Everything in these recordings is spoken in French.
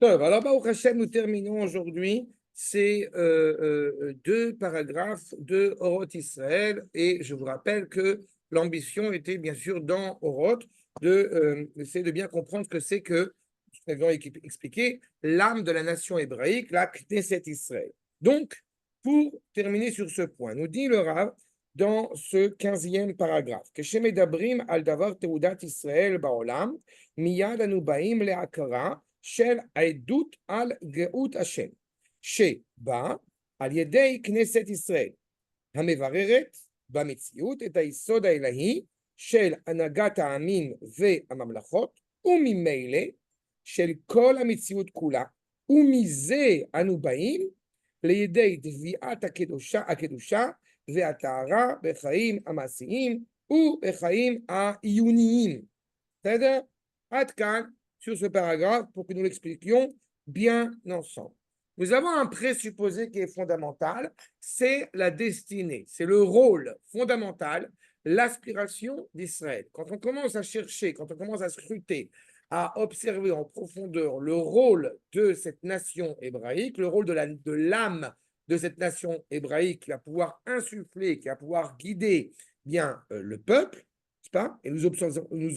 Alors, Baruch Hashem, nous terminons aujourd'hui ces deux paragraphes de Oroth Israël. Et je vous rappelle que l'ambition était bien sûr dans Oroth d'essayer de bien comprendre ce que c'est que, nous avons expliqué, l'âme de la nation hébraïque, la Knesset Israël. Donc, pour terminer sur ce point, nous dit le Rav dans ce 15e paragraphe que Shem Medabrim al Davar Teudat Israël Baolam, Miyad Anu Baim Le'akara. של העדות על גאות השם, שבה על ידי כנסת ישראל, המבררת במציאות את היסוד האלוהי של הנהגת העמים והממלכות, וממילא של כל המציאות כולה, ומזה אנו באים לידי תביעת הקדושה והטהרה בחיים המעשיים ובחיים העיוניים. בסדר? עד כאן sur ce paragraphe pour que nous l'expliquions bien ensemble. Nous avons un présupposé qui est fondamental, c'est la destinée, c'est le rôle fondamental, l'aspiration d'Israël. Quand on commence à chercher, quand on commence à scruter, à observer en profondeur le rôle de cette nation hébraïque, le rôle de l'âme de cette nation hébraïque qui va pouvoir insuffler, qui va pouvoir guider bien le peuple, n'est-ce pas? Et nous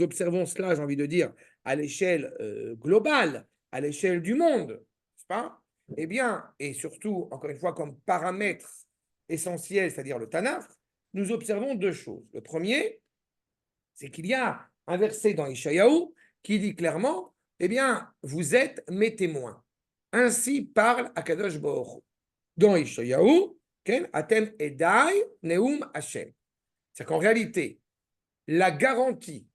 observons cela, j'ai envie de dire, à l'échelle globale, à l'échelle du monde, n'est-ce pas? Eh bien, et surtout, encore une fois, comme paramètre essentiel, c'est-à-dire le Tanakh, nous observons deux choses. Le premier, c'est qu'il y a un verset dans Ishayahu qui dit clairement, eh bien, vous êtes mes témoins. Ainsi parle Akadosh Baruch Hu. Dans Ishayahu, Atem Edai Neum Hashem. C'est qu'en réalité, la garantie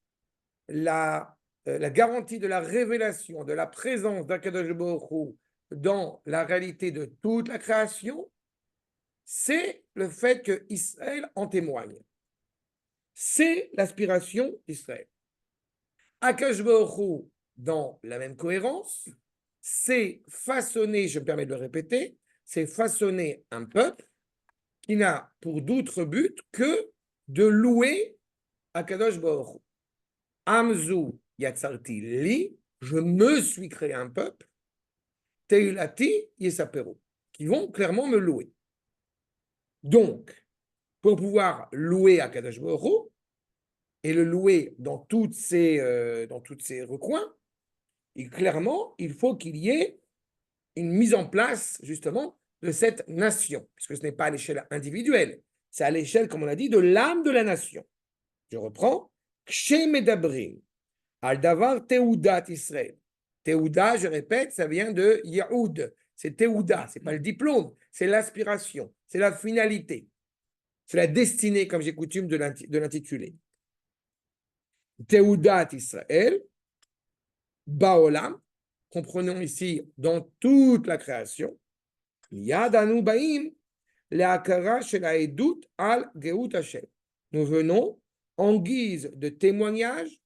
de la révélation, de la présence d'Akadosh Baruch Hu dans la réalité de toute la création, c'est le fait que Israël en témoigne. C'est l'aspiration d'Israël. Akadosh Baruch Hu, dans la même cohérence, c'est façonner, je me permets de le répéter, c'est façonner un peuple qui n'a pour d'autre but que de louer Akadosh Baruch Hu. Amzu Yatsarti li, je me suis créé un peuple, Teilati Yesaperu, qui vont clairement me louer. Donc, pour pouvoir louer Akadosh Baruch Hu et le louer dans toutes ces recoins, clairement, il faut qu'il y ait une mise en place, justement, de cette nation, puisque ce n'est pas à l'échelle individuelle, c'est à l'échelle, comme on l'a dit, de l'âme de la nation. Je reprends. Kshe Medabrim al Davar Teudat Israël. Teuda, je répète, ça vient de Yaoud. C'est Teuda, ce n'est pas le diplôme, c'est l'aspiration, c'est la finalité, c'est la destinée, comme j'ai coutume de l'intituler. Teudat Israël, Baolam, comprenons ici dans toute la création, Yad Anu Baim, Le'akara shel ha'edut al Geut Hashem. Nous venons en guise de témoignage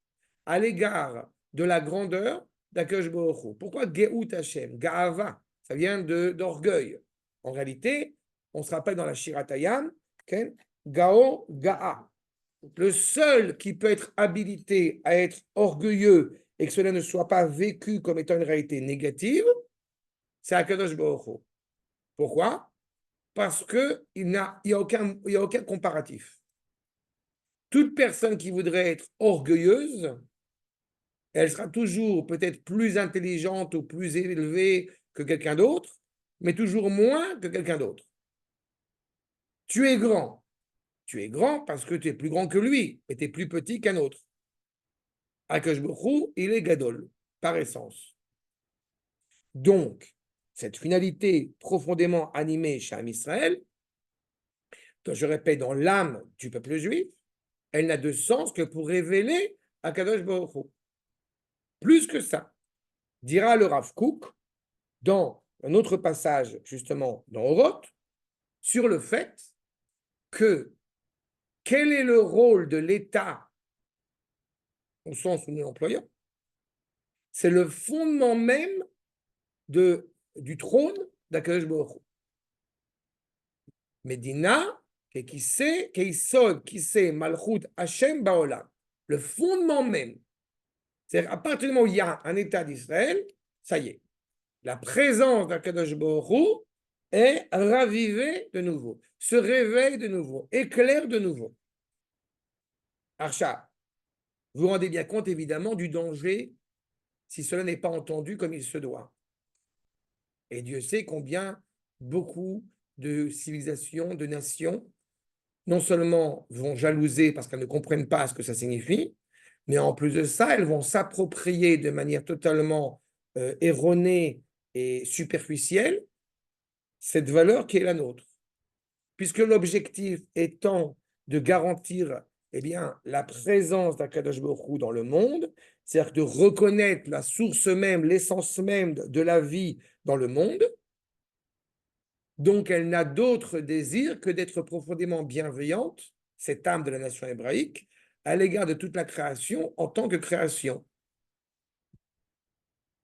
à l'égard de la grandeur d'Akadosh Baruch Hu. Pourquoi Geut Hashem? Ga'ava, ça vient d'orgueil. En réalité, on se rappelle dans la Shiratayam, Gao Ga'a. Le seul qui peut être habilité à être orgueilleux et que cela ne soit pas vécu comme étant une réalité négative, c'est Akadosh Baruch Hu. Pourquoi? Parce qu'il n'y a aucun comparatif. Toute personne qui voudrait être orgueilleuse, elle sera toujours peut-être plus intelligente ou plus élevée que quelqu'un d'autre, mais toujours moins que quelqu'un d'autre. Tu es grand. Tu es grand parce que tu es plus grand que lui, et tu es plus petit qu'un autre. Akadosh Baruch Hu, il est gadol, par essence. Donc, cette finalité profondément animée chez Am Israël, je répète, dans l'âme du peuple juif, elle n'a de sens que pour révéler Akadosh Baruch Hu. Plus que ça, dira le Rav Kook dans un autre passage, justement, dans Oroth, sur le fait que quel est le rôle de l'État au sens où nous l'employons? C'est le fondement même du trône d'Akadosh Baruch Hu. Medina, qui sait Malchut Hashem Baolam. Le fondement même. C'est-à-dire, à partir du moment où il y a un État d'Israël, ça y est. la présence d'Akadosh Baruch Hu est ravivée de nouveau, se réveille de nouveau, éclaire de nouveau. Archa, vous vous rendez bien compte évidemment du danger si cela n'est pas entendu comme il se doit. Et Dieu sait combien beaucoup de civilisations, de nations, non seulement vont jalouser parce qu'elles ne comprennent pas ce que ça signifie, mais en plus de ça, elles vont s'approprier de manière totalement erronée et superficielle cette valeur qui est la nôtre. Puisque l'objectif étant de garantir eh bien, la présence d'Akadosh Baruch Hu dans le monde, c'est-à-dire de reconnaître la source même, l'essence même de la vie dans le monde, donc elle n'a d'autre désir que d'être profondément bienveillante, cette âme de la nation hébraïque, à l'égard de toute la création en tant que création.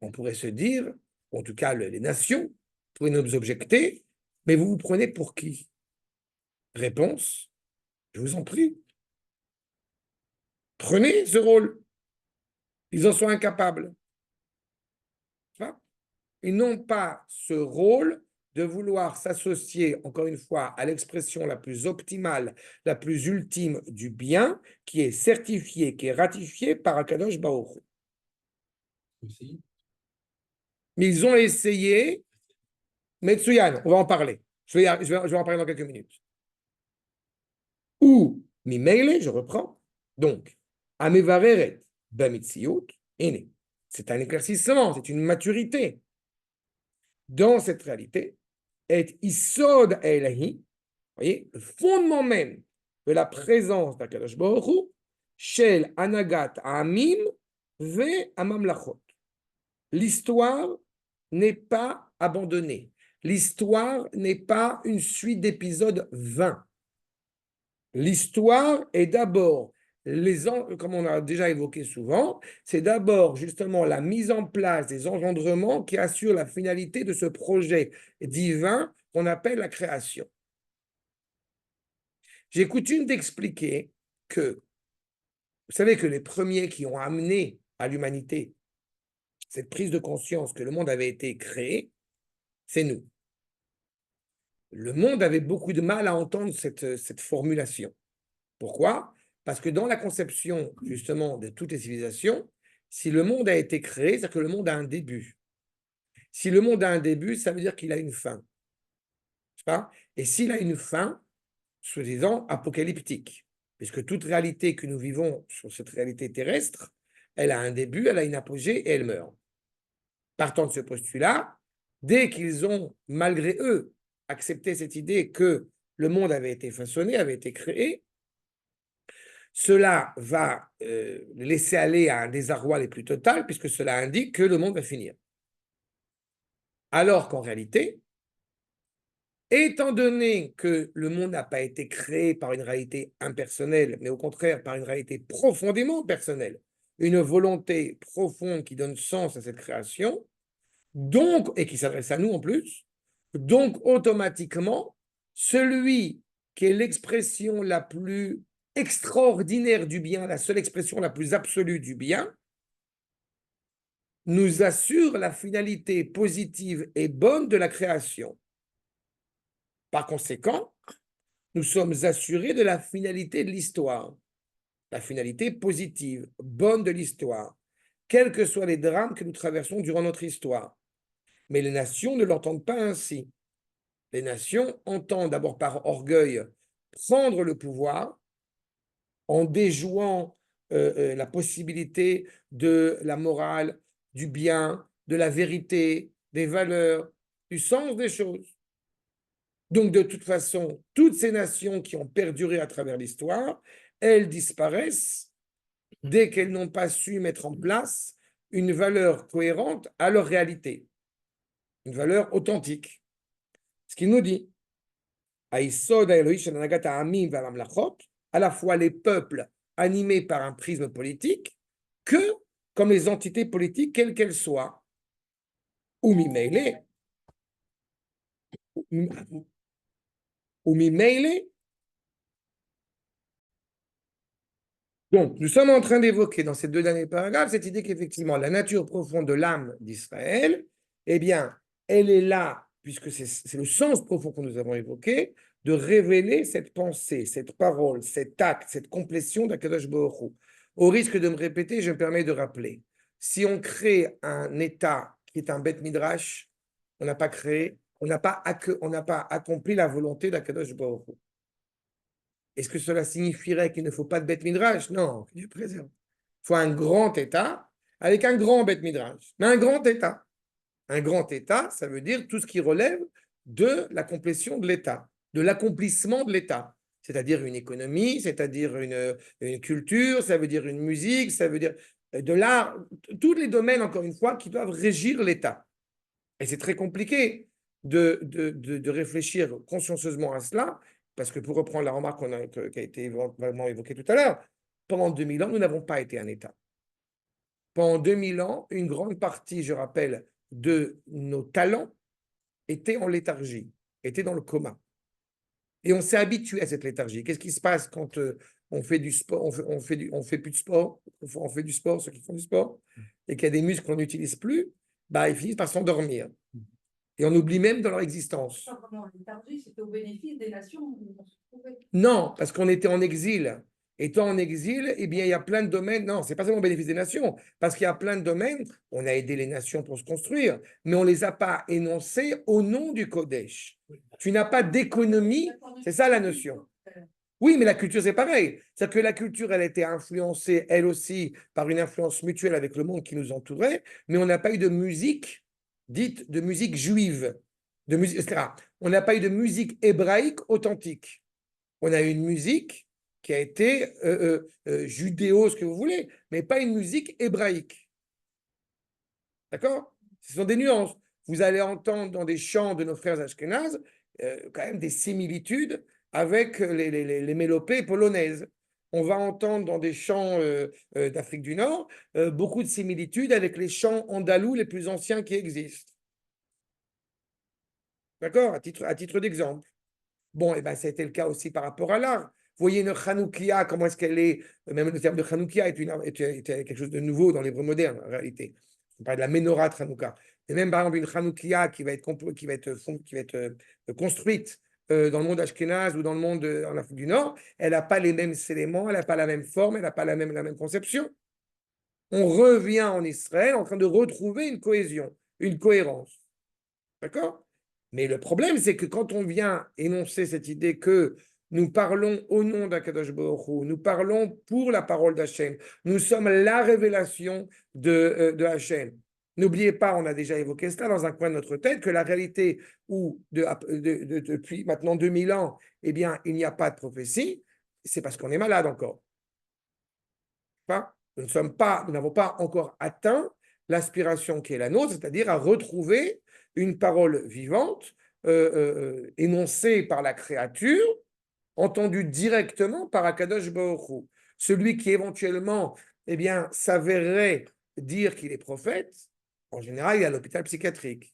On pourrait se dire, en tout cas les nations, pourraient nous objecter, mais vous vous prenez pour qui? Réponse, je vous en prie, prenez ce rôle. Ils en sont incapables. Ils n'ont pas ce rôle de vouloir s'associer, encore une fois, à l'expression la plus optimale, la plus ultime du bien, qui est certifiée, qui est ratifiée par Akadosh Baruch Hu. Mais ils ont essayé, Metsuyan, on va en parler. Je vais en parler dans quelques minutes. Ou, Mimele, je reprends. Donc, Amevareret, Bamitsiut, Ene. C'est un éclaircissement, c'est une maturité. Dans cette réalité, est Isod Elahi, voyez, le fondement même de la présence d'Akadosh Baruch Hu, Shel Anagat Amim Ve Amamlachot. L'histoire n'est pas abandonnée. L'histoire n'est pas une suite d'épisodes vains. L'histoire est d'abord, comme on a déjà évoqué souvent, c'est d'abord justement la mise en place des engendrements qui assurent la finalité de ce projet divin qu'on appelle la création. J'ai coutume d'expliquer que, vous savez que les premiers qui ont amené à l'humanité cette prise de conscience que le monde avait été créé, c'est nous. Le monde avait beaucoup de mal à entendre cette formulation. Pourquoi? Parce que dans la conception, justement, de toutes les civilisations, si le monde a été créé, c'est-à-dire que le monde a un début. Si le monde a un début, ça veut dire qu'il a une fin. Et s'il a une fin, soi-disant apocalyptique, puisque toute réalité que nous vivons sur cette réalité terrestre, elle a un début, elle a une apogée et elle meurt. Partant de ce postulat, dès qu'ils ont, malgré eux, accepté cette idée que le monde avait été façonné, avait été créé, cela va laisser aller à un désarroi les plus total, puisque cela indique que le monde va finir. Alors qu'en réalité, étant donné que le monde n'a pas été créé par une réalité impersonnelle, mais au contraire par une réalité profondément personnelle, une volonté profonde qui donne sens à cette création, donc, et qui s'adresse à nous en plus, donc automatiquement, celui qui est l'expression la plus extraordinaire du bien, la seule expression la plus absolue du bien, nous assure la finalité positive et bonne de la création. Par conséquent, nous sommes assurés de la finalité de l'histoire, la finalité positive, bonne de l'histoire, quels que soient les drames que nous traversons durant notre histoire. Mais les nations ne l'entendent pas ainsi. Les nations entendent d'abord par orgueil prendre le pouvoir en déjouant la possibilité de la morale, du bien, de la vérité, des valeurs, du sens des choses. Donc, de toute façon, toutes ces nations qui ont perduré à travers l'histoire, elles disparaissent dès qu'elles n'ont pas su mettre en place une valeur cohérente à leur réalité, une valeur authentique. Ce qu'il nous dit, à la fois les peuples animés par un prisme politique, que comme les entités politiques, quelles qu'elles soient. Ou donc, nous sommes en train d'évoquer dans ces deux derniers paragraphes cette idée qu'effectivement, la nature profonde de l'âme d'Israël eh bien, elle est là, puisque c'est le sens profond que nous avons évoqué, de révéler cette pensée, cette parole, cet acte, cette complétion d'Akadosh Baruch Hu. Au risque de me répéter, je me permets de rappeler, si on crée un État qui est un Beth Midrash, on n'a pas créé, on n'a pas accompli la volonté d'Akadosh Baruch Hu. Est-ce que cela signifierait qu'il ne faut pas de Beth Midrash? Non, Dieu préserve. Il faut un grand État avec un grand Beth Midrash, mais un grand État. Un grand État, ça veut dire tout ce qui relève de la complétion de l'État, de l'accomplissement de l'État. C'est-à-dire une économie, c'est-à-dire une culture, ça veut dire une musique, ça veut dire de l'art, tous les domaines, encore une fois, qui doivent régir l'État. Et c'est très compliqué de réfléchir consciencieusement à cela, parce que pour reprendre la remarque qui a été vraiment évoquée tout à l'heure, pendant 2000 ans, nous n'avons pas été un État. Pendant 2000 ans, une grande partie, je rappelle, de nos talents était en léthargie, était dans le coma. Et on s'est habitué à cette léthargie. Qu'est-ce qui se passe quand on fait du sport, on fait plus de sport, on fait du sport, ceux qui font du sport, et qu'il y a des muscles qu'on n'utilise plus, bah, ils finissent par s'endormir. Et on oublie même dans leur existence. Pas vraiment en léthargie, c'était au bénéfice des nations où on se trouvait. Non, parce qu'on était en exil. Étant en exil, eh bien, il y a plein de domaines. Non, c'est pas seulement au bénéfice des nations, parce qu'il y a plein de domaines. On a aidé les nations pour se construire, mais on ne les a pas énoncés au nom du Kodesh. Tu n'as pas d'économie, c'est ça la notion. Oui, mais la culture, c'est pareil. C'est-à-dire que la culture, elle a été influencée, elle aussi, par une influence mutuelle avec le monde qui nous entourait, mais on n'a pas eu de musique dite de musique juive, de musique, etc. On n'a pas eu de musique hébraïque authentique. On a eu une musique qui a été judéo, ce que vous voulez, mais pas une musique hébraïque. D'accord? Ce sont des nuances. Vous allez entendre dans des chants de nos frères ashkénazes quand même des similitudes avec les mélopées polonaises. On va entendre dans des chants d'Afrique du Nord beaucoup de similitudes avec les chants andalous les plus anciens qui existent. D'accord? À titre d'exemple. Bon, et ben, ça a été le cas aussi par rapport à l'art. Vous voyez une Hanoukia, comment est-ce qu'elle est, même le terme de Hanoukia est quelque chose de nouveau dans l'hébreu moderne, en réalité. On parle de la Ménorah de Hanouka. Et même, par exemple, une Hanoukia qui va être construite dans le monde ashkénaze ou dans le monde en Afrique du Nord, elle n'a pas les mêmes éléments, elle n'a pas la même forme, elle n'a pas la même conception. On revient en Israël en train de retrouver une cohésion, une cohérence. D'accord? Mais le problème, c'est que quand on vient énoncer cette idée que nous parlons au nom d'Akadosh Baruch Hu, nous parlons pour la parole d'Hachem, nous sommes la révélation de Hachem. N'oubliez pas, on a déjà évoqué cela dans un coin de notre tête, que la réalité où depuis maintenant 2000 ans, eh bien, il n'y a pas de prophétie, c'est parce qu'on est malade encore. Pas? Nous n'avons pas encore atteint l'aspiration qui est la nôtre, c'est-à-dire à retrouver une parole vivante, énoncée par la créature, entendue directement par Akadosh Baruch Hu. Celui qui éventuellement, eh bien, s'avérerait dire qu'il est prophète, en général, il est à l'hôpital psychiatrique.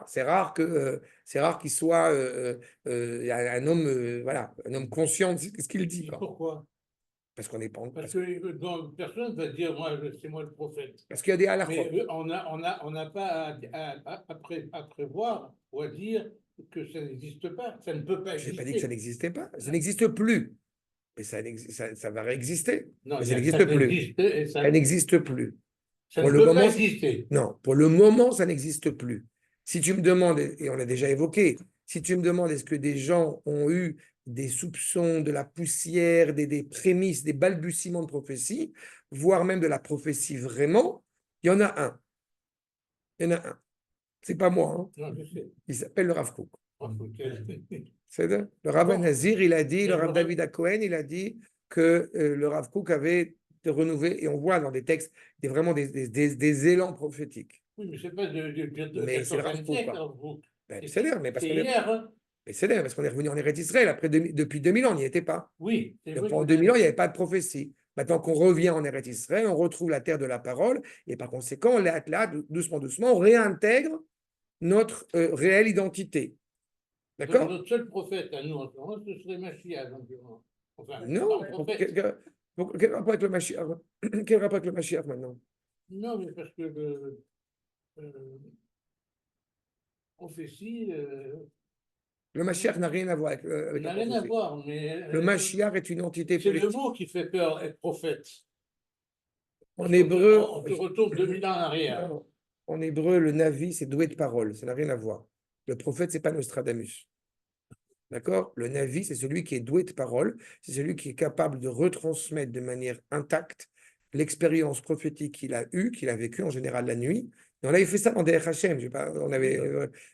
C'est rare qu'il soit un homme, voilà, un homme conscient de ce qu'il dit. Pourquoi? Parce qu'on n'est pas. Parce que personne ne va dire, moi, c'est moi le prophète. Parce qu'il y a des halachot. Mais on n'a pas à prévoir ou à dire que ça n'existe pas. Ça ne peut pas Je n'ai exister. pas dit que ça n'existait pas. Ça n'existe plus. Mais ça va réexister. Non, mais ça n'existe plus. Ça n'existe plus. Ça Pour ne le peut moment, pas exister. non, pour le moment, ça n'existe plus. Si tu me demandes, et on l'a déjà évoqué, si tu me demandes est-ce que des gens ont eu des soupçons, de la poussière, des prémices, des balbutiements de prophétie, voire même de la prophétie vraiment, il y en a un. Il y en a un. C'est pas moi. Hein. Non, je sais. Il s'appelle le Rav Kook. C'est Le Rav Nazir, il a dit, le Rav David Cohen, il a dit que le Rav Kook avait renouvelé, et on voit dans des textes vraiment des élans prophétiques. Oui, mais c'est pas de mais c'est le Rav Kook. C'est l'air, mais parce qu'on hier. Hein. C'est l'air, parce qu'on est revenu en Eretz Israël depuis 2000 ans, on n'y était pas. Oui. Pendant 2000 ans, il n'y avait pas de prophétie. Maintenant qu'on revient en Eretz Israël, on retrouve la terre de la parole, et par conséquent, là, doucement, on réintègre notre réelle identité. D'accord? Notre seul prophète à nous, en ce moment, ce serait Mashiach. Enfin, non, quel rapport avec le Mashiach? Quel rapport avec le Mashiach maintenant? Non, mais parce que prophétie Le Mashiach n'a rien à voir avec n'a la rien à prophétie. voir, mais Le Mashiach est une entité c'est le politique. mot qui fait peur, être prophète. En hébreu, On te retourne 2000 ans en arrière. en hébreu, le Navi, c'est doué de parole. Ça n'a rien à voir. Le prophète, c'est pas Nostradamus. D'accord? Le Navi, c'est celui qui est doué de parole. C'est celui qui est capable de retransmettre de manière intacte l'expérience prophétique qu'il a eue, qu'il a vécue en général la nuit. Et on avait fait ça dans des Hashem. On avait,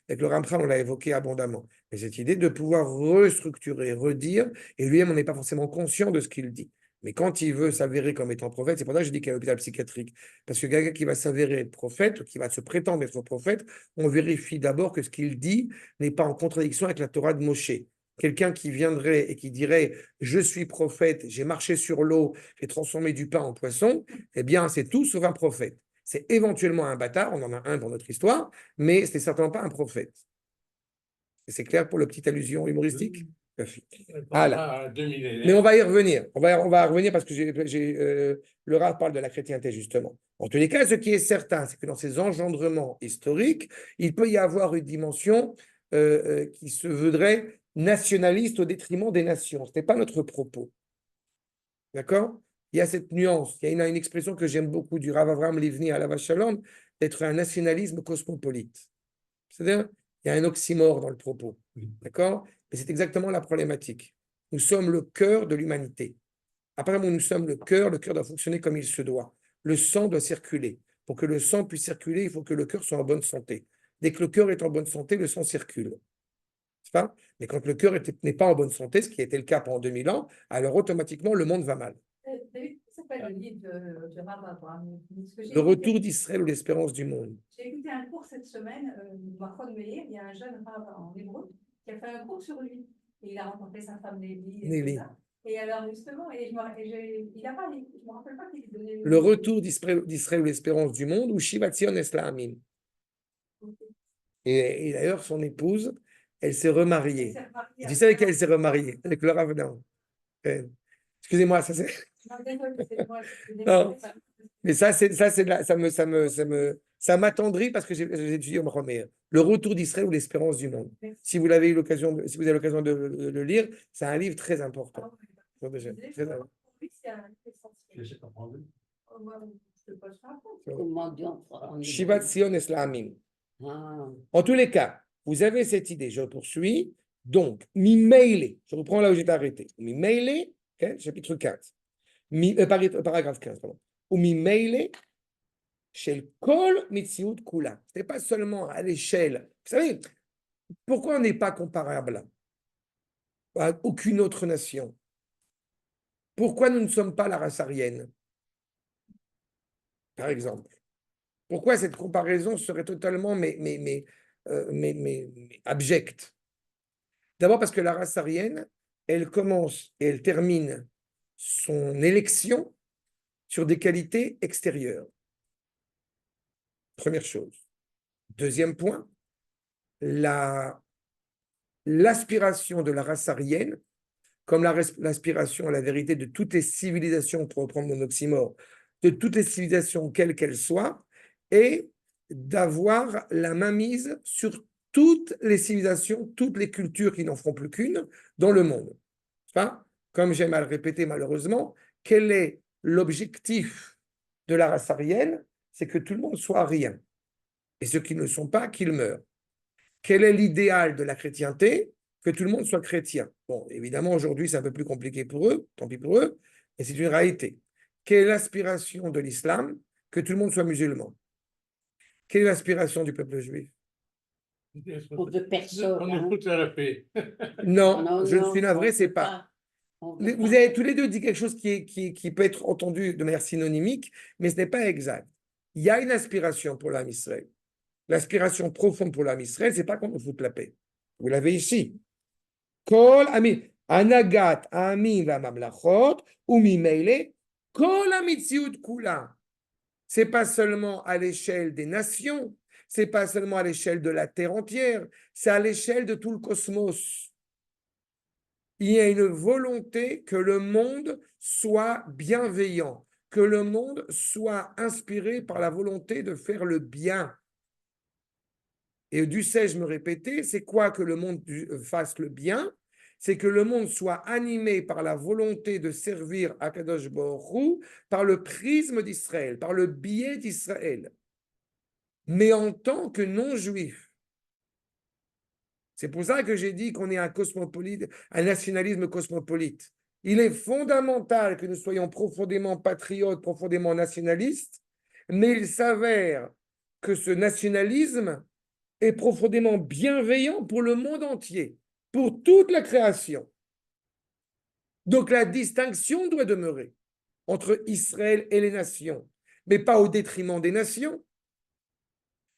avec le Ramchal, on l'a évoqué abondamment. Et cette idée de pouvoir restructurer, redire, et lui-même, on n'est pas forcément conscient de ce qu'il dit. Mais quand il veut s'avérer comme étant prophète, c'est pour ça que je dis qu'il y a l'hôpital psychiatrique. Parce que quelqu'un qui va s'avérer être prophète, ou qui va se prétendre être prophète, on vérifie d'abord que ce qu'il dit n'est pas en contradiction avec la Torah de Moshe. Quelqu'un qui viendrait et qui dirait « Je suis prophète, j'ai marché sur l'eau, j'ai transformé du pain en poisson », eh bien, c'est tout sauf un prophète. C'est éventuellement un bâtard, on en a un dans notre histoire, mais ce n'est certainement pas un prophète. C'est clair pour la petite allusion humoristique? Voilà. Mais on va y revenir. On va y revenir parce que le Rav parle de la chrétienté, justement. En tous les cas, ce qui est certain, c'est que dans ces engendrements historiques, il peut y avoir une dimension qui se voudrait nationaliste au détriment des nations. Ce n'est pas notre propos. D'accord? Il y a cette nuance. Il y a une expression que j'aime beaucoup du Rav Avraham Livni à la Shalom, d'être un nationalisme cosmopolite. C'est-à-dire, il y a un oxymore dans le propos. D'accord? Et c'est exactement la problématique. Nous sommes le cœur de l'humanité. Apparemment, nous sommes le cœur doit fonctionner comme il se doit. Le sang doit circuler. Pour que le sang puisse circuler, il faut que le cœur soit en bonne santé. Dès que le cœur est en bonne santé, le sang circule. C'est pas? Mais quand le cœur n'est pas en bonne santé, ce qui était le cas pendant 2000 ans, alors automatiquement, le monde va mal. Ça s'appelle le livre de Rav Avraham. Le retour d'Israël ou l'espérance du monde. J'ai écouté un cours cette semaine, Mahon Meir, il y a un jeune Rav en hébreu qui a fait un cours sur lui. Et il a rencontré sa femme Nelly. Et alors, justement, il a parlé, je ne me rappelle pas qu'il donnait le retour d'Israël ou l'espérance du monde ou Shivat Zion Esla'amim. Et d'ailleurs, son épouse, elle s'est remariée. Et tu sais avec qui elle s'est remariée? Avec le Rav. Non. Excusez-moi, ça c'est. Non, mais ça m'attendrit parce que j'ai étudié au Mahomet. Le retour d'Israël ou l'espérance du monde. Si vous avez l'occasion, si vous avez l'occasion de le lire, c'est un livre très important. Shivat Zion Esla'amim. En tous les cas, vous avez cette idée. Je poursuis. Donc, mi-mailé. Je reprends là où j'étais arrêté. Mi-mailé, okay, chapitre 15. Paragraphe 15, pardon. Ou mi-mailé, chez le kol mitziut kula. Ce n'est pas seulement à l'échelle. Vous savez, pourquoi on n'est pas comparable à aucune autre nation? Pourquoi nous ne sommes pas la race aryenne, par exemple? Pourquoi cette comparaison serait totalement abjecte? D'abord parce que la race aryenne, elle commence et elle termine son élection sur des qualités extérieures. Première chose. Deuxième point, l'aspiration de la race aryenne, comme l'aspiration à la vérité de toutes les civilisations, pour reprendre mon oxymore, de toutes les civilisations, quelles qu'elles soient, est d'avoir la mainmise sur toutes les civilisations, toutes les cultures qui n'en feront plus qu'une dans le monde. Enfin, comme j'aime à le répéter malheureusement, quel est l'objectif de la race aryenne? C'est que tout le monde soit aryen. Et ceux qui ne le sont pas, qu'ils meurent. Quel est l'idéal de la chrétienté? Que tout le monde soit chrétien. Bon, évidemment, aujourd'hui, c'est un peu plus compliqué pour eux, tant pis pour eux, mais c'est une réalité. Quelle est l'aspiration de l'islam? Que tout le monde soit musulman. Quelle est l'aspiration du peuple juif? Pour deux personnes. On écoute la paix. Non, je ne suis navré, c'est pas. Vous avez tous les deux dit quelque chose qui peut être entendu de manière synonymique, mais ce n'est pas exact. Il y a une aspiration pour l'âme Israël. L'aspiration profonde pour l'âme Israël, ce n'est pas qu'on nous foute la paix. Vous l'avez ici. Kol amin, anagat amin va mamlachot, umimeile, kol amitziut kula. Ce n'est pas seulement à l'échelle des nations, ce n'est pas seulement à l'échelle de la terre entière, c'est à l'échelle de tout le cosmos. Il y a une volonté que le monde soit bienveillant, que le monde soit inspiré par la volonté de faire le bien. Et dussé-je me répéter, c'est quoi que le monde fasse le bien? C'est que le monde soit animé par la volonté de servir Akadosh Baruch Hu par le prisme d'Israël, par le biais d'Israël, mais en tant que non-juif. C'est pour ça que j'ai dit qu'on est un cosmopolite, un nationalisme cosmopolite. Il est fondamental que nous soyons profondément patriotes, profondément nationalistes, mais il s'avère que ce nationalisme est profondément bienveillant pour le monde entier, pour toute la création. Donc la distinction doit demeurer entre Israël et les nations, mais pas au détriment des nations.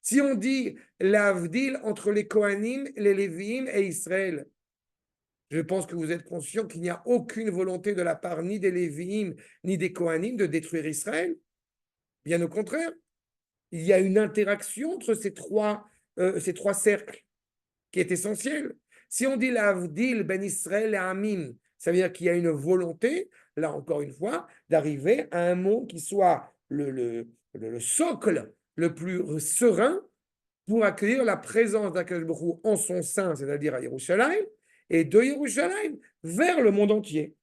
Si on dit l'avdil entre les Kohanim, les Lévi'im et Israël, je pense que vous êtes conscient qu'il n'y a aucune volonté de la part ni des Lévi'im ni des Kohanim de détruire Israël. Bien au contraire, il y a une interaction entre ces trois cercles qui est essentielle. Si on dit l'avdil ben Israël et Amim, ça veut dire qu'il y a une volonté, là encore une fois, d'arriver à un mot qui soit le socle le plus serein pour accueillir la présence d'Akadosh Baruch Hu en son sein, c'est-à-dire à Yerushalayim, et de Yerushalayim vers le monde entier.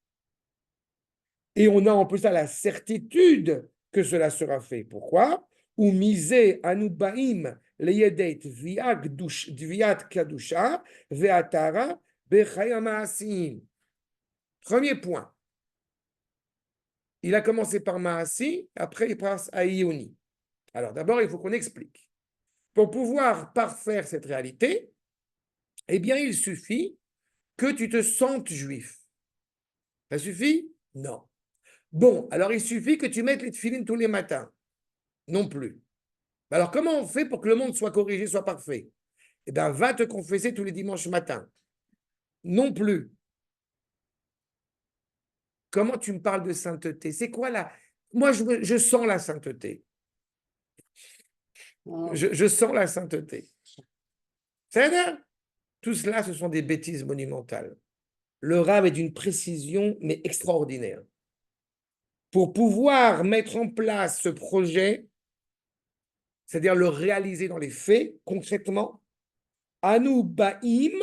Et on a en plus la certitude que cela sera fait. Pourquoi? Ou miser anubaim leyedet dviat kadusha ve'atara bechayamaasim. Premier point. Il a commencé par Maasi, après il passe à Ioni. Alors d'abord, il faut qu'on explique. Pour pouvoir parfaire cette réalité, eh bien, il suffit que tu te sentes juif. Ça suffit? Non. Bon, alors il suffit que tu mettes les tefilines tous les matins. Non plus. Alors comment on fait pour que le monde soit corrigé, soit parfait? Eh bien, va te confesser tous les dimanches matins. Non plus. Comment tu me parles de sainteté? C'est quoi là? Moi, je sens la sainteté. Je sens la sainteté. C'est-à-dire, tout cela, ce sont des bêtises monumentales. Le Rav est d'une précision, mais extraordinaire. Pour pouvoir mettre en place ce projet, c'est-à-dire le réaliser dans les faits, concrètement, à nous, Baïm,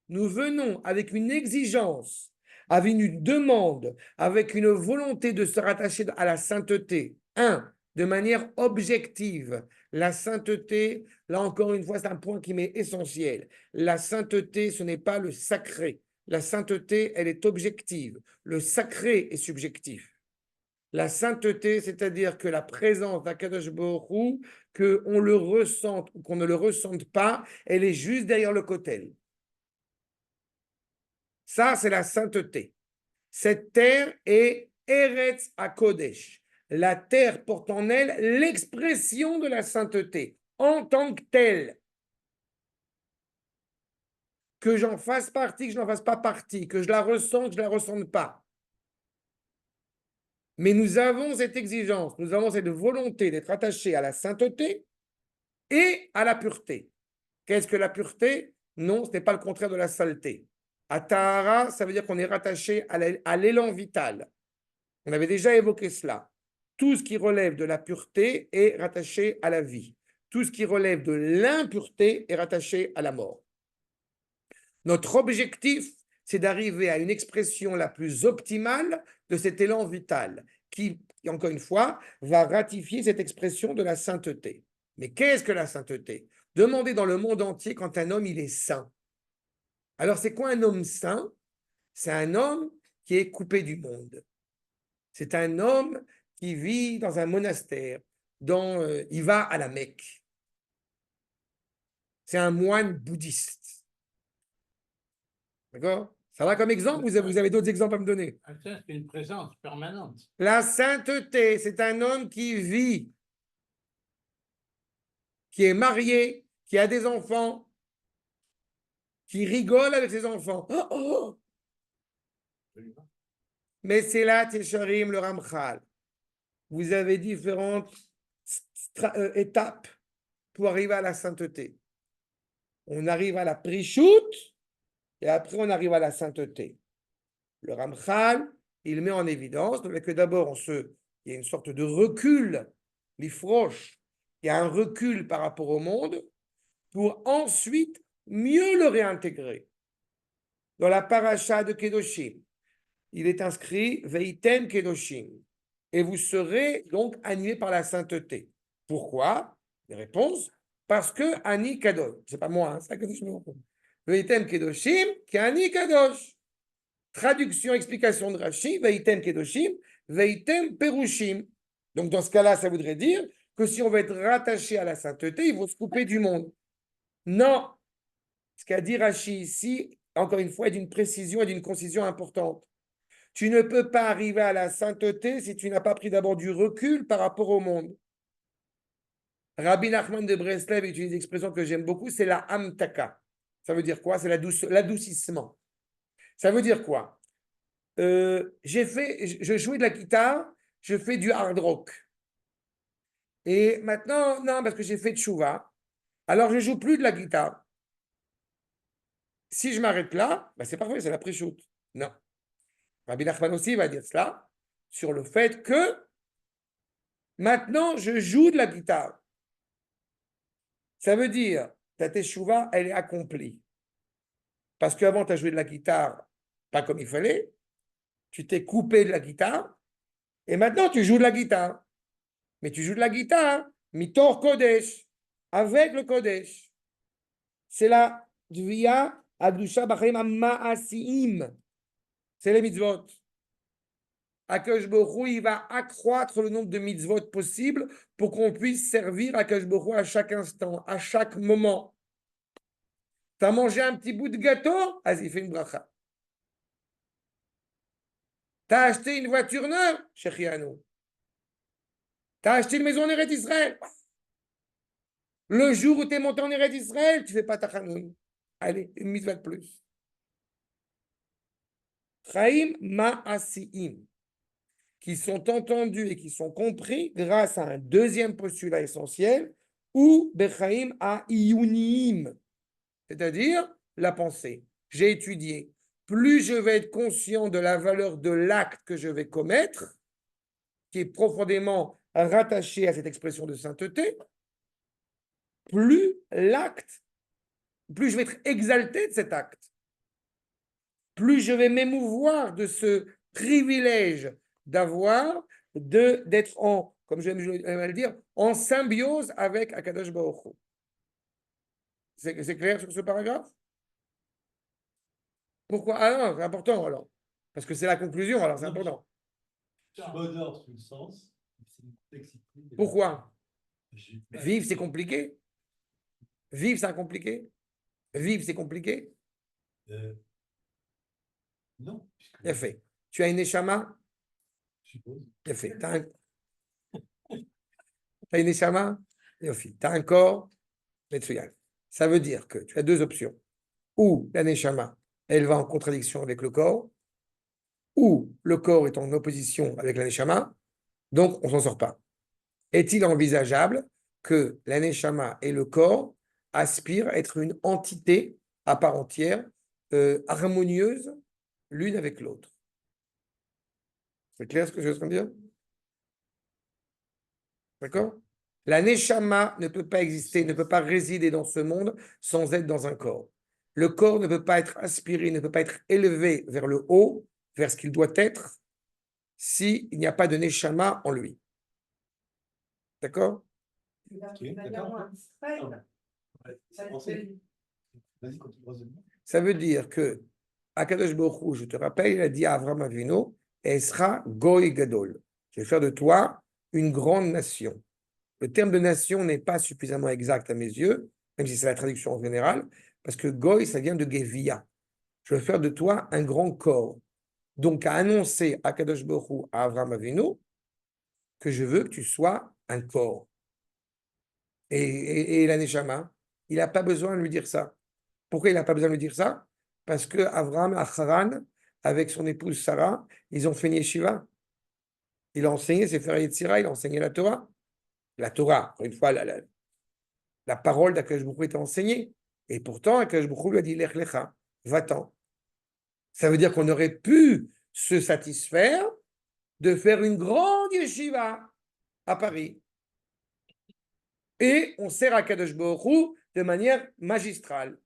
nous venons avec une exigence, avec une demande, avec une volonté de se rattacher à la sainteté. De manière objective. La sainteté, là encore une fois, c'est un point qui m'est essentiel. La sainteté, ce n'est pas le sacré. La sainteté, elle est objective. Le sacré est subjectif. La sainteté, c'est-à-dire que la présence d'Akadosh Baruch Hu, qu'on le ressente ou qu'on ne le ressente pas, elle est juste derrière le kotel. Ça, c'est la sainteté. Cette terre est Eretz HaKodesh. La terre porte en elle l'expression de la sainteté en tant que telle. Que j'en fasse partie, que je n'en fasse pas partie, que je la ressente, que je ne la ressente pas. Mais nous avons cette exigence, nous avons cette volonté d'être attachés à la sainteté et à la pureté. Qu'est-ce que la pureté? Non, ce n'est pas le contraire de la saleté. À Tahara, ça veut dire qu'on est rattaché à l'élan vital. On avait déjà évoqué cela. Tout ce qui relève de la pureté est rattaché à la vie. Tout ce qui relève de l'impureté est rattaché à la mort. Notre objectif, c'est d'arriver à une expression la plus optimale de cet élan vital qui, encore une fois, va ratifier cette expression de la sainteté. Mais qu'est-ce que la sainteté? Demandez dans le monde entier quand un homme, il est saint. Alors, c'est quoi un homme saint? C'est un homme qui est coupé du monde. C'est un homme qui vit dans un monastère, il va à la Mecque. C'est un moine bouddhiste. D'accord? Ça va comme exemple? Vous avez d'autres exemples à me donner? C'est une présence permanente. La sainteté, c'est un homme qui vit, qui est marié, qui a des enfants, qui rigole avec ses enfants. Oh, oh. Mais c'est là, Tesharim, le Ramchal. Vous avez différentes étapes pour arriver à la sainteté. On arrive à la prichout et après on arrive à la sainteté. Le Ramchal, il met en évidence que d'abord il y a une sorte de recul, l'ifroche, il y a un recul par rapport au monde pour ensuite mieux le réintégrer. Dans la paracha de Kedoshim, il est inscrit Veitem Kedoshim. Et vous serez donc animés par la sainteté. Pourquoi? Réponse, parce que Ani Kadosh. C'est pas moi, c'est Kadosh. Veitem Kedoshim, qui Ani Kadosh. Traduction, explication de Rashi, Veitem Kedoshim, Veitem Perushim. Donc dans ce cas-là, ça voudrait dire que si on veut être rattaché à la sainteté, il faut se couper du monde. Non. Ce qu'a dit Rashi ici, encore une fois, est d'une précision et d'une concision importante. Tu ne peux pas arriver à la sainteté si tu n'as pas pris d'abord du recul par rapport au monde. Rabbi Nachman de Breslev utilise une expression que j'aime beaucoup, c'est la hamtaka. Ça veut dire quoi? C'est l'adoucissement. Ça veut dire quoi? Je jouais de la guitare, je fais du hard rock. Et maintenant, non, parce que j'ai fait tchouva, alors je ne joue plus de la guitare. Si je m'arrête là, ben c'est parfait, c'est la pré-shoot. Non. Rabbi Nachman aussi va dire cela sur le fait que maintenant, je joue de la guitare. Ça veut dire, ta teshuva, elle est accomplie. Parce qu'avant, tu as joué de la guitare pas comme il fallait, tu t'es coupé de la guitare, et maintenant, tu joues de la guitare. Mais tu joues de la guitare, mitor kodesh, avec le kodesh. C'est la dvia adusha b'chaim ma'asiim. C'est les mitzvot. Akadosh Baruch Hu, il va accroître le nombre de mitzvot possibles pour qu'on puisse servir Akadosh Baruch Hu à chaque instant, à chaque moment. Tu as mangé un petit bout de gâteau, vas-y, fais une bracha. Tu as acheté une voiture neuve, Shechianu. Tu as acheté une maison en Eretz Israël. Le jour où tu es monté en Eretz Israël, tu ne fais pas ta chanoun. Allez, une mitzvah de plus. Chaim ma'asiim, qui sont entendus et qui sont compris grâce à un deuxième postulat essentiel, ou bechaim ha'iyunim, c'est-à-dire la pensée. J'ai étudié. Plus je vais être conscient de la valeur de l'acte que je vais commettre, qui est profondément rattaché à cette expression de sainteté, plus l'acte, plus je vais être exalté de cet acte, plus je vais m'émouvoir de ce privilège d'être en, comme je vais le dire, en symbiose avec Akadosh Baruch Hu. C'est clair sur ce paragraphe? Pourquoi? Ah non, c'est important alors. Parce que c'est la conclusion, alors c'est important. Bonheur sous le sens, c'est une complexité. Pourquoi? Vivre, c'est compliqué. Vivre, c'est compliqué. Vivre, c'est compliqué. Non. Bien fait. Tu as une neshama? Je suppose. Bien fait. Tu as une neshama? Tu as un corps? Metsuyan. Ça veut dire que tu as deux options. Ou la neshama, elle va en contradiction avec le corps, ou le corps est en opposition avec la neshama, donc on ne s'en sort pas. Est-il envisageable que la neshama et le corps aspirent à être une entité à part entière, harmonieuse, l'une avec l'autre? C'est clair ce que je suis en train de dire? D'accord? La neshama ne peut pas exister, ne peut pas résider dans ce monde sans être dans un corps. Le corps ne peut pas être aspiré, ne peut pas être élevé vers le haut, vers ce qu'il doit être, s'il n'y a pas de neshama en lui. D'accord? Ça veut dire que Akadosh Baruch Hu, je te rappelle, il a dit à Avraham Avinu, Esra Goy Gadol. Je vais faire de toi une grande nation. Le terme de nation n'est pas suffisamment exact à mes yeux, même si c'est la traduction en général, parce que Goy, ça vient de Gevia. Je vais faire de toi un grand corps. Donc, à annoncer à Kadosh Baruch Hu, à Avraham Avinu, que je veux que tu sois un corps. Et la Neshama, il n'a pas besoin de lui dire ça. Pourquoi il n'a pas besoin de lui dire ça? Parce que Avraham, à Haran, avec son épouse Sarah, ils ont fait une yeshiva. Il a enseigné Sefer Yetzira, il a enseigné la Torah. La Torah, encore une fois, la parole d'Akadosh Baruch Hu était enseignée. Et pourtant, Akadosh Baruch Hu lui a dit Lech Lecha, va-t'en. Ça veut dire qu'on aurait pu se satisfaire de faire une grande yeshiva à Paris. et on sert à Kadosh Baruch Hu de manière magistrale.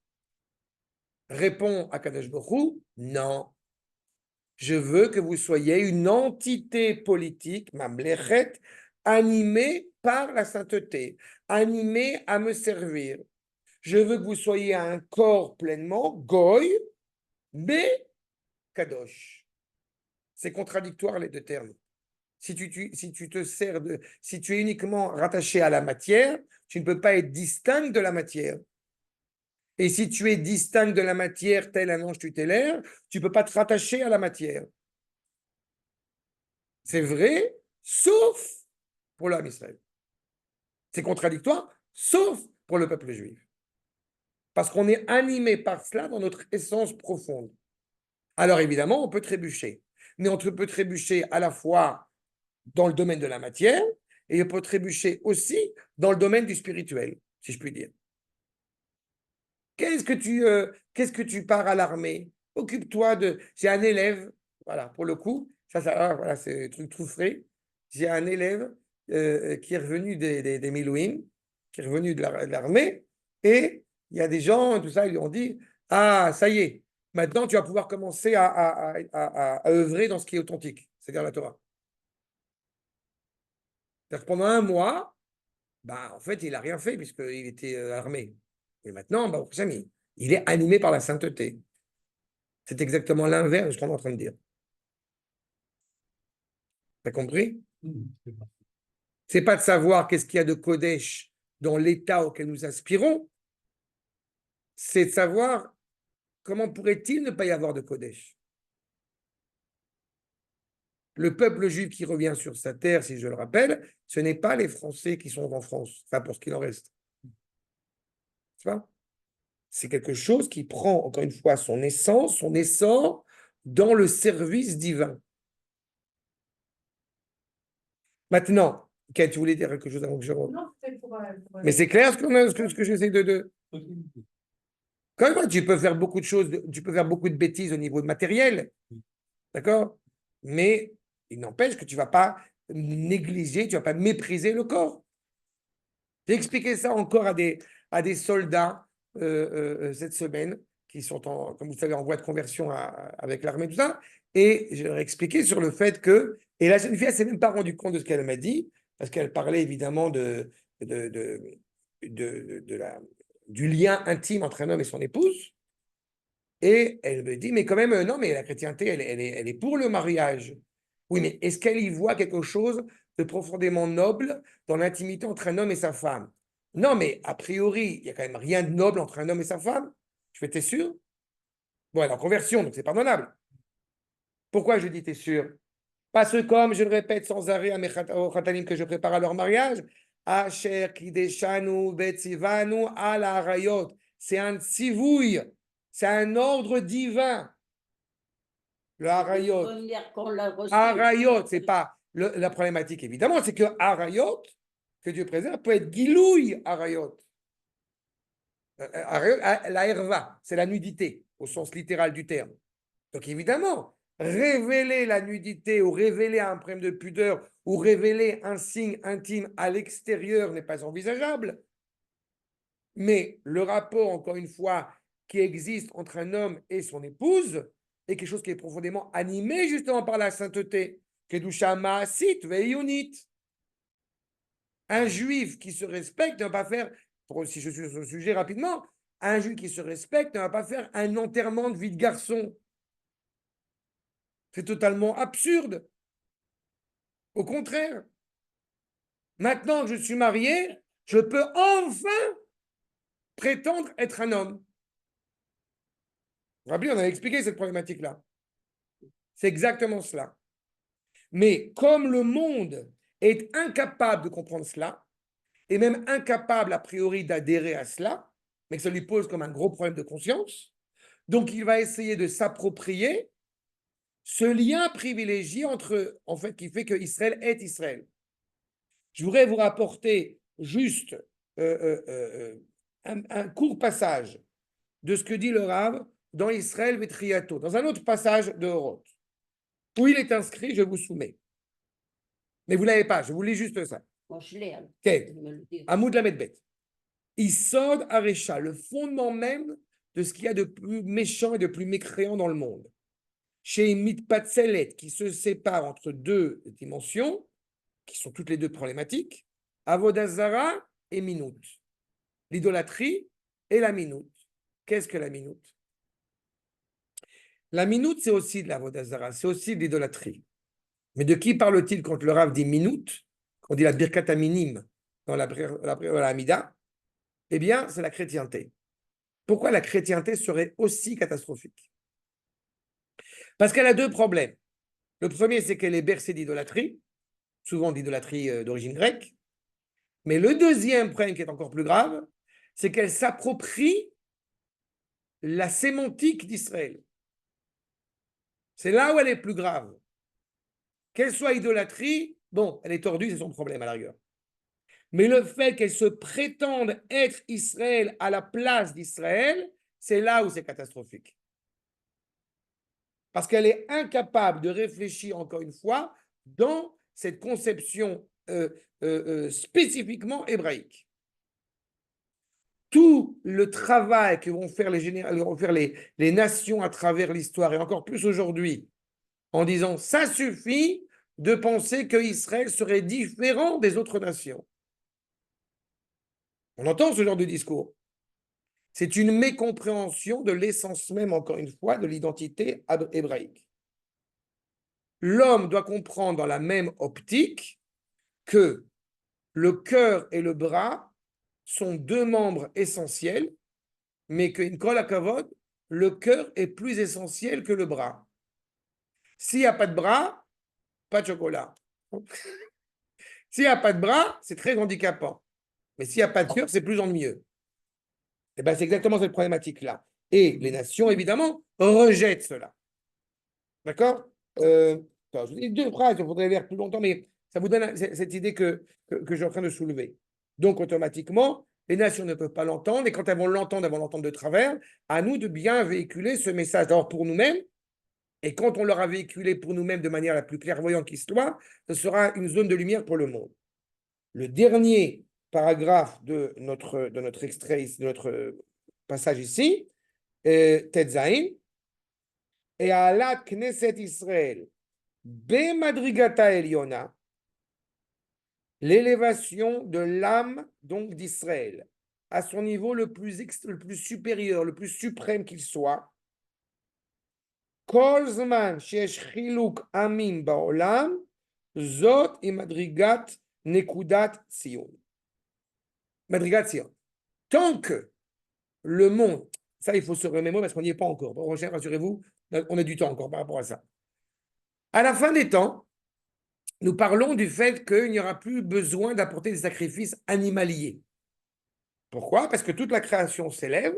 Répond à Kadosh Baruch Hu, non. Je veux que vous soyez une entité politique, mamlechet, animée par la sainteté, animée à me servir. Je veux que vous soyez un corps pleinement goy, mais kadosh. C'est contradictoire les deux termes. Si tu te sers si tu es uniquement rattaché à la matière, tu ne peux pas être distinct de la matière. Et si tu es distinct de la matière, tel un ange tutélaire, tu ne peux pas te rattacher à la matière. C'est vrai, sauf pour l'homme Israël. C'est contradictoire, sauf pour le peuple juif. Parce qu'on est animé par cela dans notre essence profonde. Alors évidemment, on peut trébucher. Mais on peut trébucher à la fois dans le domaine de la matière et on peut trébucher aussi dans le domaine du spirituel, si je puis dire. Qu'est-ce que tu pars à l'armée? Occupe-toi de... J'ai un élève, voilà, pour le coup, voilà, c'est un truc tout frais. J'ai un élève qui est revenu des Milouim, qui est revenu de l'armée, et il y a des gens, tout ça, ils lui ont dit, ah, ça y est, maintenant tu vas pouvoir commencer à œuvrer dans ce qui est authentique, c'est-à-dire la Torah. C'est-à-dire que pendant un mois, bah, en fait, il n'a rien fait puisqu'il était armé. Et maintenant, bah, il est animé par la sainteté. C'est exactement l'inverse de ce qu'on est en train de dire. T'as compris? C'est pas de savoir qu'est-ce qu'il y a de Kodesh dans l'état auquel nous aspirons, c'est de savoir comment pourrait-il ne pas y avoir de Kodesh. Le peuple juif qui revient sur sa terre, si je le rappelle, ce n'est pas les Français qui sont en France, enfin pour ce qu'il en reste. Tu vois? C'est quelque chose qui prend, encore une fois, son essence, son essor dans le service divin. Maintenant, Kate, tu voulais dire quelque chose avant que je rentre? Non, peut-être Mais c'est clair ce que j'essaie de... Quand même, tu peux faire beaucoup de choses, tu peux faire beaucoup de bêtises au niveau de matériel, d'accord? Mais il n'empêche que tu ne vas pas négliger, tu ne vas pas mépriser le corps. J'ai expliqué ça encore à des soldats cette semaine qui sont, comme vous savez, en voie de conversion avec l'armée, tout ça. Et je leur ai expliqué sur le fait que, et la jeune fille, elle ne s'est même pas rendue compte de ce qu'elle m'a dit, parce qu'elle parlait évidemment du lien intime entre un homme et son épouse. Et elle me dit, mais quand même, non, mais la chrétienté, elle est pour le mariage. Oui, mais est-ce qu'elle y voit quelque chose de profondément noble dans l'intimité entre un homme et sa femme? Non, mais a priori, il n'y a quand même rien de noble entre un homme et sa femme. Je fais, t'es sûr? Bon, elle est en conversion, donc c'est pardonnable. Pourquoi je dis t'es sûr? Parce que comme je le répète sans arrêt à mes khatalim que je prépare à leur mariage, Asher kideshanu betzivanu ala arayot. C'est un tzivouille, c'est un ordre divin. Le harayot. Harayot, c'est pas la problématique évidemment, c'est que harayot, que Dieu préserve, peut être gilouille harayot. La herva, c'est la nudité, au sens littéral du terme. Donc évidemment, révéler la nudité ou révéler un problème de pudeur ou révéler un signe intime à l'extérieur n'est pas envisageable. Mais le rapport, encore une fois, qui existe entre un homme et son épouse est quelque chose qui est profondément animé justement par la sainteté. Kedusha ma'asit ve'yunit. Un juif qui se respecte ne va pas faire, si je suis sur ce sujet rapidement, un juif qui se respecte ne va pas faire un enterrement de vie de garçon. C'est totalement absurde. Au contraire, maintenant que je suis marié, je peux enfin prétendre être un homme. Vous vous rappelez, on avait expliqué cette problématique-là. C'est exactement cela. Mais comme le monde est incapable de comprendre cela, et même incapable a priori d'adhérer à cela, mais que ça lui pose comme un gros problème de conscience, donc il va essayer de s'approprier ce lien privilégié entre, en fait, qui fait que Israël est Israël. Je voudrais vous rapporter juste un court passage de ce que dit le Rav dans Israël Vetriato, dans un autre passage de Horoth, où il est inscrit, je vous soumets. Mais vous ne l'avez pas, je vous lis juste ça. Moi, je l'ai. Alors. Ok. Tu me le dis. Amoud Lamedbet. Isod Arecha, le fondement même de ce qu'il y a de plus méchant et de plus mécréant dans le monde. Chez Mitpatzelet, qui se sépare entre deux dimensions, qui sont toutes les deux problématiques, Avodazara et Minut. L'idolâtrie et la Minut. Qu'est-ce que la Minut? La Minut, c'est aussi de l'Avodazara, c'est aussi de l'idolâtrie. Mais de qui parle-t-il quand le Rav dit Minut, quand on dit la Birkat Aminim dans la prière de la Hamida? Eh bien, c'est la chrétienté. Pourquoi la chrétienté serait aussi catastrophique? Parce qu'elle a deux problèmes. Le premier, c'est qu'elle est bercée d'idolâtrie, souvent d'idolâtrie d'origine grecque. Mais le deuxième problème, qui est encore plus grave, c'est qu'elle s'approprie la sémantique d'Israël. C'est là où elle est plus grave. Qu'elle soit idolâtrie, bon, elle est tordue, c'est son problème à la rigueur. Mais le fait qu'elle se prétende être Israël à la place d'Israël, c'est là où c'est catastrophique. Parce qu'elle est incapable de réfléchir, encore une fois, dans cette conception spécifiquement hébraïque. Tout le travail que vont faire les nations à travers l'histoire, et encore plus aujourd'hui, en disant ça suffit de penser que Israël serait différent des autres nations. On entend ce genre de discours. C'est une mécompréhension de l'essence même, encore une fois, de l'identité hébraïque. L'homme doit comprendre dans la même optique que le cœur et le bras sont deux membres essentiels, mais qu'une kol hakavod, le cœur est plus essentiel que le bras. S'il n'y a pas de bras, pas de chocolat. S'il n'y a pas de bras, c'est très handicapant. Mais s'il n'y a pas de cœur, c'est plus ennuyeux. Et bien, c'est exactement cette problématique-là. Et les nations, évidemment, rejettent cela. D'accord Je vous dis deux phrases, il faudrait lire plus longtemps, mais ça vous donne cette idée que je suis en train de soulever. Donc, automatiquement, les nations ne peuvent pas l'entendre, et quand elles vont l'entendre de travers. À nous de bien véhiculer ce message d'abord pour nous-mêmes, et quand on l'aura véhiculé pour nous-mêmes de manière la plus clairvoyante qui soit, ce sera une zone de lumière pour le monde. Le dernier paragraphe de notre extrait, de notre passage ici, Tetzain, et alat Knesset Israël, Bemadrigata Eliona, l'élévation de l'âme donc d'Israël, à son niveau le plus supérieur, le plus suprême qu'il soit. Kol zman sheyesh chiluk amim ba'olam, zot imadrigat nekudat Tzion. Madrigat Tzion. Tant que le monde, ça il faut se remémorer parce qu'on n'y est pas encore. Rassurez-vous, on a du temps encore par rapport à ça. À la fin des temps, nous parlons du fait qu'il n'y aura plus besoin d'apporter des sacrifices animaliers. Pourquoi? Parce que toute la création s'élève,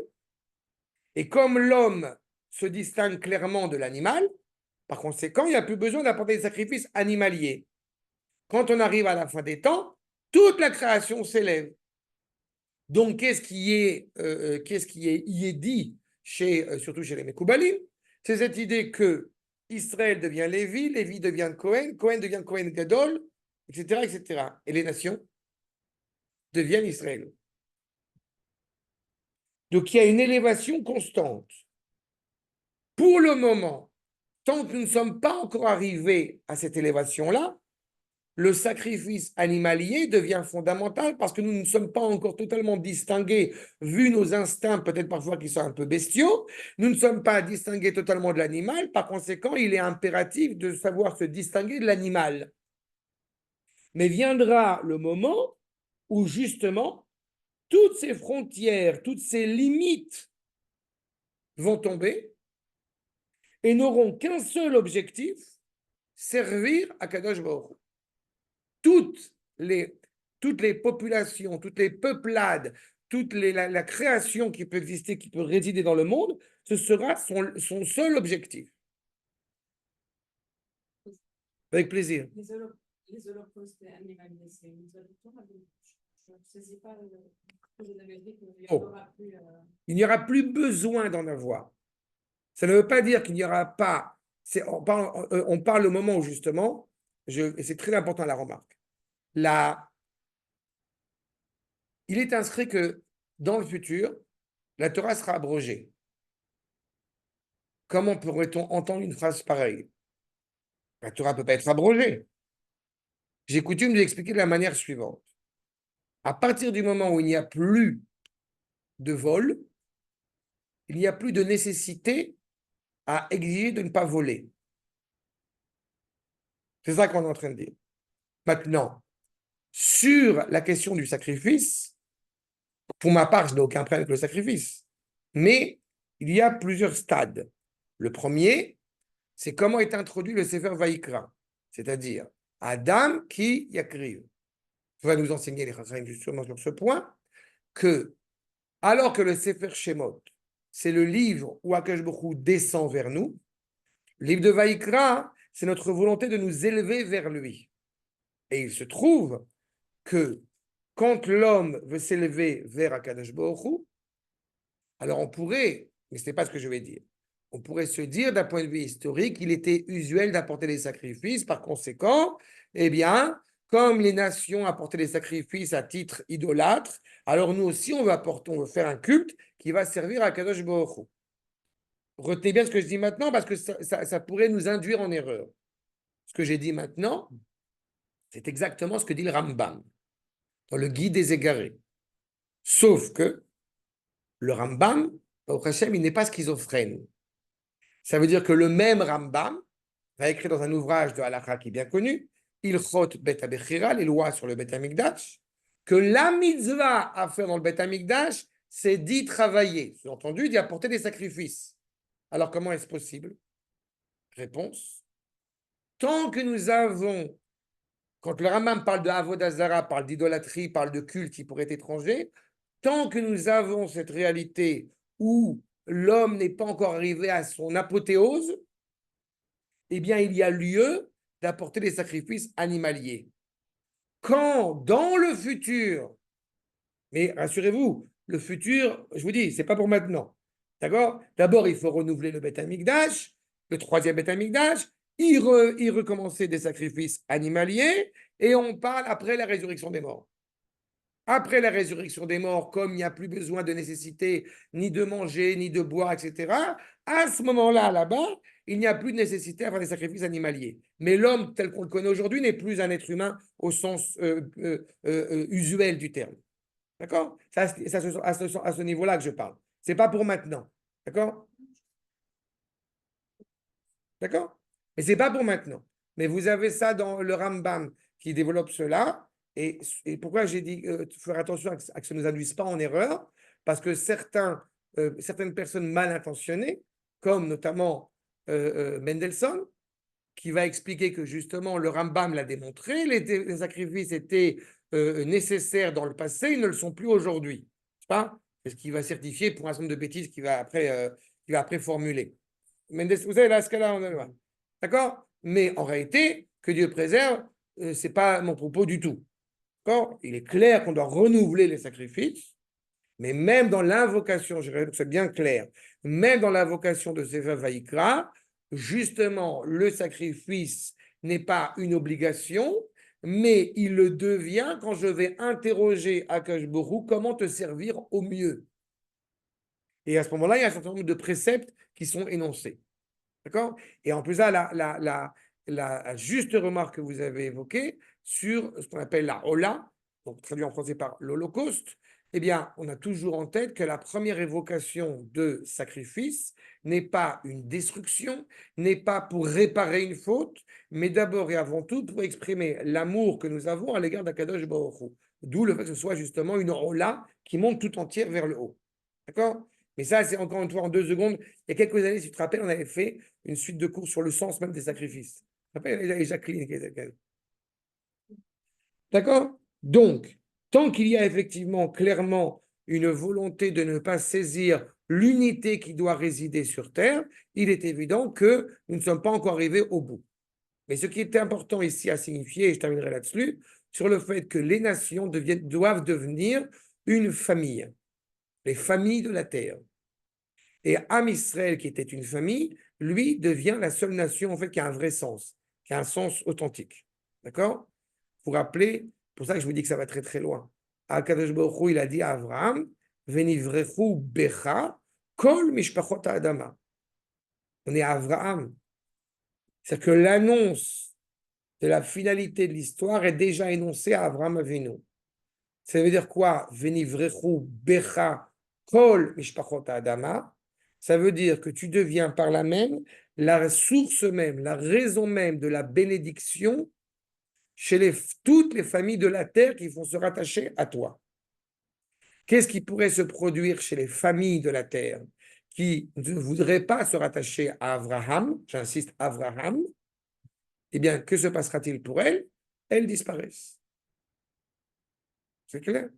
et comme l'homme se distingue clairement de l'animal, par conséquent, il n'y a plus besoin d'apporter des sacrifices animaliers. Quand on arrive à la fin des temps, toute la création s'élève. Donc, qu'est-ce qui y est dit, surtout chez les Mekoubalim? C'est cette idée que Israël devient Lévi, Lévi devient Cohen, Cohen devient Cohen Gadol, etc., etc. Et les nations deviennent Israël. Donc, il y a une élévation constante. Pour le moment, tant que nous ne sommes pas encore arrivés à cette élévation-là, le sacrifice animalier devient fondamental parce que nous ne sommes pas encore totalement distingués, vu nos instincts peut-être parfois qui sont un peu bestiaux, nous ne sommes pas distingués totalement de l'animal, par conséquent, il est impératif de savoir se distinguer de l'animal. Mais viendra le moment où justement, toutes ces frontières, toutes ces limites vont tomber et n'auront qu'un seul objectif, servir à Kadosh Baruch Hu. Toutes les populations, toutes les peuplades, la création qui peut exister, qui peut résider dans le monde, ce sera son seul objectif. Avec plaisir. Les holocaustes animaliers, c'est une je ne saisis pas ce que vous avez dit qu'il n'y aura plus. Il n'y aura plus besoin d'en avoir. Ça ne veut pas dire qu'il n'y aura pas. On parle au moment où justement, et c'est très important la remarque, il est inscrit que dans le futur, la Torah sera abrogée. Comment pourrait-on entendre une phrase pareille? La Torah ne peut pas être abrogée. J'ai coutume de l'expliquer de la manière suivante. À partir du moment où il n'y a plus de vol, il n'y a plus de nécessité à exiger de ne pas voler. C'est ça qu'on est en train de dire. Maintenant, sur la question du sacrifice, pour ma part, je n'ai aucun problème avec le sacrifice. Mais il y a plusieurs stades. Le premier, c'est comment est introduit le Sefer Vaïkra, c'est-à-dire Adam qui yakriv. Ça va nous enseigner les Chachamim justement sur ce point, que alors que le Sefer Shemot, c'est le livre où Akash Baruch Hu descend vers nous, le livre de Vaïkra, c'est notre volonté de nous élever vers lui. Et il se trouve que quand l'homme veut s'élever vers Akadosh Baruch Hu, alors on pourrait, mais ce n'est pas ce que je vais dire, on pourrait se dire d'un point de vue historique, il était usuel d'apporter des sacrifices, par conséquent, eh bien, comme les nations apportaient des sacrifices à titre idolâtre, alors nous aussi on veut faire un culte qui va servir à Akadosh Baruch Hu. Retenez bien ce que je dis maintenant parce que ça pourrait nous induire en erreur. Ce que j'ai dit maintenant, c'est exactement ce que dit le Rambam dans le Guide des Égarés. Sauf que le Rambam, au Hashem, il n'est pas schizophrène. Ça veut dire que le même Rambam va écrire dans un ouvrage de Halakha qui est bien connu, Ilchot Bet HaBechira, les lois sur le Bet HaMikdash, que la mitzvah à faire dans le Bet HaMikdash, c'est d'y travailler. Sous-entendu, d'y apporter des sacrifices. Alors, comment est-ce possible? Réponse. Tant que nous avons, quand le Rambam parle de Avodah Zara, parle d'idolâtrie, parle de culte qui pourrait être étranger, tant que nous avons cette réalité où l'homme n'est pas encore arrivé à son apothéose, eh bien, il y a lieu d'apporter des sacrifices animaliers. Quand, dans le futur, mais rassurez-vous, le futur, je vous dis, c'est pas pour maintenant. D'accord? D'abord, il faut renouveler le Beth Amikdash, le troisième Beth Amikdash, y recommencer des sacrifices animaliers, et on parle après la résurrection des morts. Après la résurrection des morts, comme il n'y a plus besoin de nécessité ni de manger, ni de boire, etc., à ce moment-là, là-bas, il n'y a plus de nécessité à faire des sacrifices animaliers. Mais l'homme tel qu'on le connaît aujourd'hui n'est plus un être humain au sens usuel du terme. D'accord? C'est à ce niveau-là que je parle. Ce n'est pas pour maintenant. D'accord? D'accord? Mais ce n'est pas pour maintenant. Mais vous avez ça dans le Rambam qui développe cela. Et pourquoi j'ai dit faire attention à que ça ne nous induise pas en erreur? Parce que certaines personnes mal intentionnées, comme notamment Mendelssohn, qui va expliquer que justement le Rambam l'a démontré, les sacrifices étaient nécessaires dans le passé, ils ne le sont plus aujourd'hui. C'est ce qu'il va certifier pour un certain nombre de bêtises qu'il va après formuler. Mendelssohn, vous savez là ce cas-là, on a le droit. D'accord? Mais en réalité, que Dieu préserve, ce n'est pas mon propos du tout. Il est clair qu'on doit renouveler les sacrifices, mais même dans l'invocation, je répète que c'est bien clair, même dans l'invocation de Sefer Vaïkra, justement, le sacrifice n'est pas une obligation, mais il le devient quand je vais interroger Akash Baruch Hu comment te servir au mieux. Et à ce moment-là, il y a un certain nombre de préceptes qui sont énoncés. D'accord? Et en plus, là, la juste remarque que vous avez évoquée sur ce qu'on appelle la Hola, donc traduit en français par l'Holocauste, eh bien, on a toujours en tête que la première évocation de sacrifice n'est pas une destruction, n'est pas pour réparer une faute, mais d'abord et avant tout pour exprimer l'amour que nous avons à l'égard d'Akadosh Baruch Hu. D'où le fait que ce soit justement une Hola qui monte tout entière vers le haut. D'accord? Mais ça, c'est encore une fois en 2 secondes. Il y a quelques années, si tu te rappelles, on avait fait une suite de cours sur le sens même des sacrifices. Tu te rappelles, Jacqueline. D'accord? Donc, tant qu'il y a effectivement clairement une volonté de ne pas saisir l'unité qui doit résider sur Terre, il est évident que nous ne sommes pas encore arrivés au bout. Mais ce qui est important ici à signifier, et je terminerai là-dessus, sur le fait que les nations doivent devenir une famille, les familles de la Terre. Et Am Israël, qui était une famille, lui devient la seule nation en fait qui a un vrai sens, qui a un sens authentique. D'accord? Vous vous rappelez, pour ça que je vous dis que ça va très très loin. Akadosh Baruch Hu, il a dit à Abraham, Venivrechu becha kol mishpachot ha'adama. On est à Abraham. C'est-à-dire que l'annonce de la finalité de l'histoire est déjà énoncée à Abraham Avinu. Ça veut dire quoi? Venivrechu becha kol mishpachot ha'adama. Ça veut dire que tu deviens par là même la source même, la raison même de la bénédiction chez toutes les familles de la terre qui vont se rattacher à toi. Qu'est-ce qui pourrait se produire chez les familles de la terre qui ne voudraient pas se rattacher à Abraham, j'insiste, Abraham? Eh bien, que se passera-t-il pour elles? Elles disparaissent. C'est clair?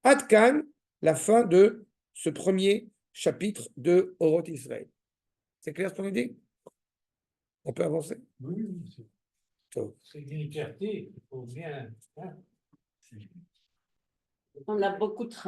Ad Kan, la fin de ce premier chapitre de Oroth Israël. C'est clair ce qu'on a dit? On peut avancer? Oui, C'est une liberté, il faut bien. Hein. On a beaucoup de